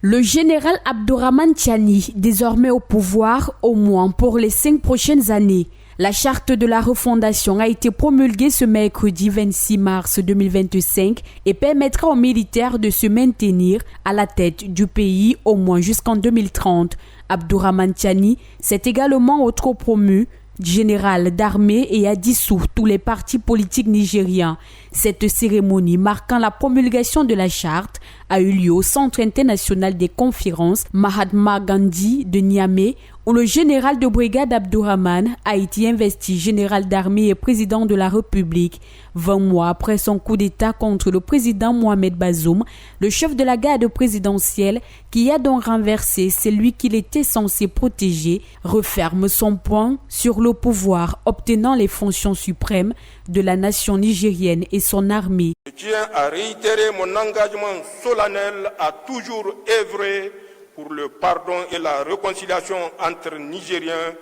Le général Abdourahmane Tiani, désormais au pouvoir, au moins pour les 5 prochaines années. La charte de la refondation a été promulguée ce mercredi 26 mars 2025 et permettra aux militaires de se maintenir à la tête du pays au moins jusqu'en 2030. Abdourahmane Tiani s'est également autopromu général d'armée et a dissous tous les partis politiques nigériens. Cette cérémonie marquant la promulgation de la charte a eu lieu au Centre international des conférences Mahatma Gandhi de Niamey, où le général de brigade Abdourahmane a été investi général d'armée et président de la République. 20 mois après son coup d'État contre le président Mohamed Bazoum, le chef de la garde présidentielle, qui a donc renversé celui qu'il était censé protéger, referme son poing sur le pouvoir, obtenant les fonctions suprêmes de la nation nigérienne et son armée. Je tiens à réitérer mon engagement solennel à toujours œuvrer pour le pardon et la réconciliation entre Nigériens,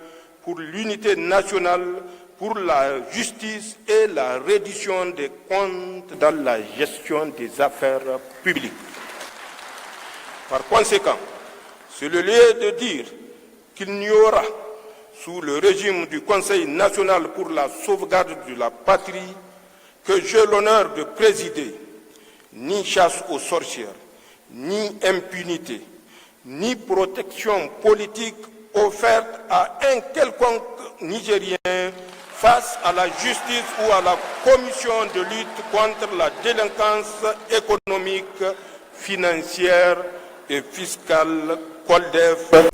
pour l'unité nationale, pour la justice et la reddition des comptes dans la gestion des affaires publiques. Par conséquent, c'est le lieu de dire qu'il n'y aura, sous le régime du Conseil national pour la sauvegarde de la patrie, que j'ai l'honneur de présider, ni chasse aux sorcières, ni impunité, ni protection politique offerte à un quelconque Nigérien face à la justice ou à la commission de lutte contre la délinquance économique, financière et fiscale.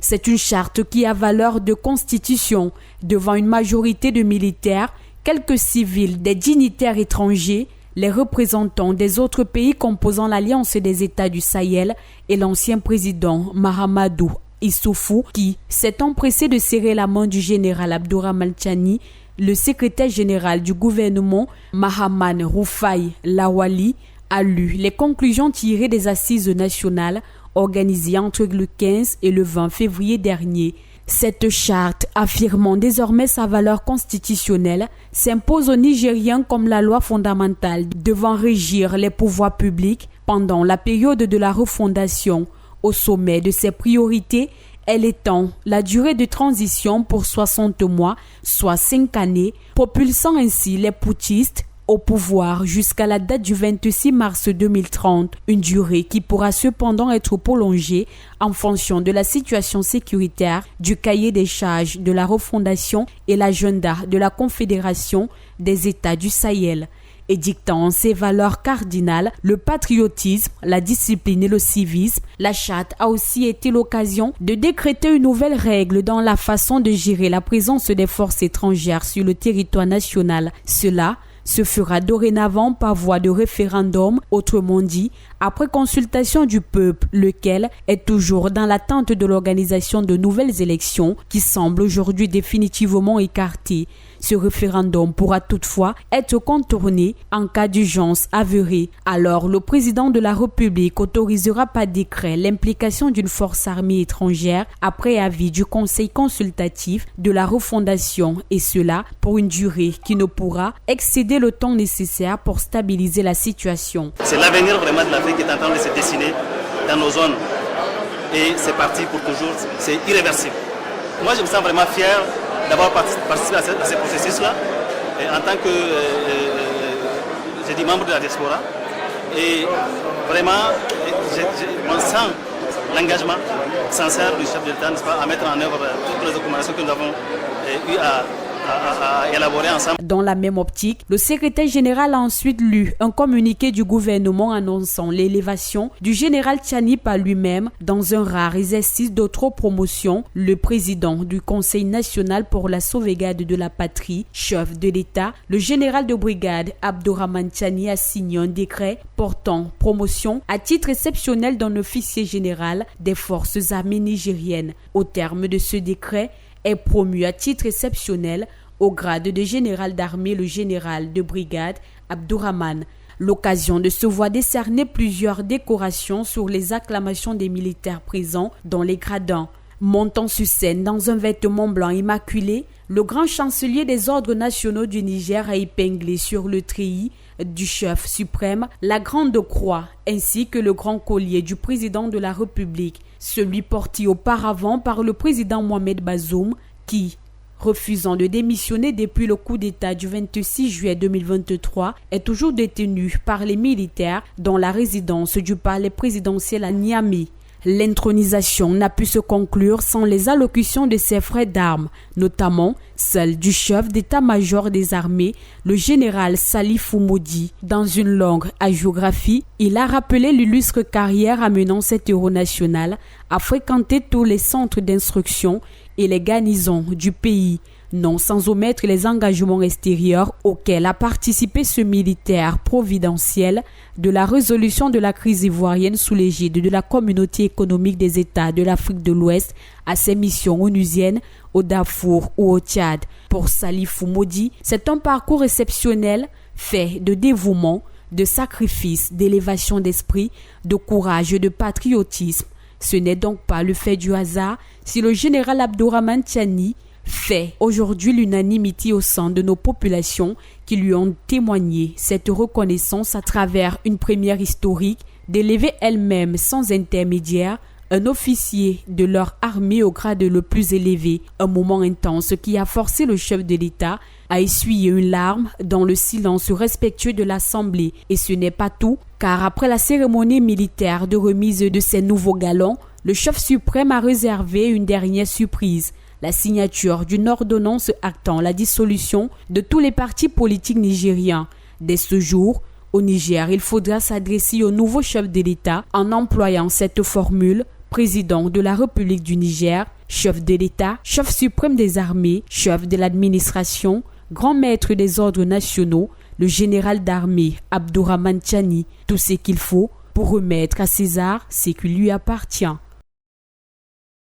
C'est une charte qui a valeur de constitution devant une majorité de militaires, quelques civils, des dignitaires étrangers, les représentants des autres pays composant l'Alliance des États du Sahel et l'ancien président Mahamadou Issoufou qui s'est empressé de serrer la main du général Abdourahmane Tiani, le secrétaire général du gouvernement Mahaman Roufaï Lawali a lu les conclusions tirées des assises nationales organisées entre le 15 et le 20 février dernier. Cette charte, affirmant désormais sa valeur constitutionnelle, s'impose aux Nigériens comme la loi fondamentale devant régir les pouvoirs publics pendant la période de la refondation. Au sommet de ses priorités, elle étend la durée de transition pour 60 mois, soit 5 années, propulsant ainsi les putschistes au pouvoir jusqu'à la date du 26 mars 2030, une durée qui pourra cependant être prolongée en fonction de la situation sécuritaire, du cahier des charges de la refondation et l'agenda de la Confédération des États du Sahel. Édictant ses valeurs cardinales, le patriotisme, la discipline et le civisme, la charte a aussi été l'occasion de décréter une nouvelle règle dans la façon de gérer la présence des forces étrangères sur le territoire national. Cela se fera dorénavant par voie de référendum, autrement dit, après consultation du peuple, lequel est toujours dans l'attente de l'organisation de nouvelles élections qui semblent aujourd'hui définitivement écartées. Ce référendum pourra toutefois être contourné en cas d'urgence avérée. Alors, le président de la République autorisera par décret l'implication d'une force armée étrangère après avis du Conseil consultatif de la refondation, et cela pour une durée qui ne pourra excéder le temps nécessaire pour stabiliser la situation. C'est l'avenir vraiment de l'Afrique qui est en train de se dessiner dans nos zones. Et c'est parti pour toujours, c'est irréversible. Moi, je me sens vraiment fier d'avoir participé à ce processus-là, en tant que membre de la diaspora. Et vraiment, on sent l'engagement sincère du chef de l'État, n'est-ce pas, à mettre en œuvre toutes les recommandations que nous avons eues à élaborer ensemble. Dans la même optique, le secrétaire général a ensuite lu un communiqué du gouvernement annonçant l'élévation du général Tiani par lui-même dans un rare exercice d'autopromotion. Le président du Conseil national pour la sauvegarde de la patrie, chef de l'État, le général de brigade Abdourahmane Tiani a signé un décret portant promotion à titre exceptionnel d'un officier général des forces armées nigériennes. Au terme de ce décret, est promu à titre exceptionnel au grade de général d'armée le général de brigade Abdourahmane. L'occasion de se voir décerner plusieurs décorations sur les acclamations des militaires présents dans les gradins. Montant sur scène dans un vêtement blanc immaculé, le grand chancelier des ordres nationaux du Niger a épinglé sur le treillis du chef suprême, la Grande Croix ainsi que le Grand Collier du président de la République, celui porté auparavant par le président Mohamed Bazoum qui, refusant de démissionner depuis le coup d'État du 26 juillet 2023, est toujours détenu par les militaires dans la résidence du palais présidentiel à Niamey. L'intronisation n'a pu se conclure sans les allocutions de ses frères d'armes, notamment celle du chef d'état-major des armées, le général Salifou Modi. Dans une longue hagiographie, il a rappelé l'illustre carrière amenant cet héros national à fréquenter tous les centres d'instruction et les garnisons du pays, non sans omettre les engagements extérieurs auxquels a participé ce militaire providentiel de la résolution de la crise ivoirienne sous l'égide de la Communauté économique des États de l'Afrique de l'Ouest à ses missions onusiennes au Darfour ou au Tchad. Pour Salifou Modi, c'est un parcours exceptionnel fait de dévouement, de sacrifice, d'élévation d'esprit, de courage et de patriotisme. Ce n'est donc pas le fait du hasard si le général Abdourahmane Tiani fait aujourd'hui l'unanimité au sein de nos populations qui lui ont témoigné cette reconnaissance à travers une première historique d'élever elle-même sans intermédiaire un officier de leur armée au grade le plus élevé, un moment intense qui a forcé le chef de l'État à essuyer une larme dans le silence respectueux de l'Assemblée. Et ce n'est pas tout, car après la cérémonie militaire de remise de ces nouveaux galons, le chef suprême a réservé une dernière surprise, la signature d'une ordonnance actant la dissolution de tous les partis politiques nigériens. Dès ce jour, au Niger, il faudra s'adresser au nouveau chef de l'État en employant cette formule: président de la République du Niger, chef de l'État, chef suprême des armées, chef de l'administration, grand maître des ordres nationaux, le général d'armée Abdourahmane Tiani, tout ce qu'il faut pour remettre à César ce qui lui appartient.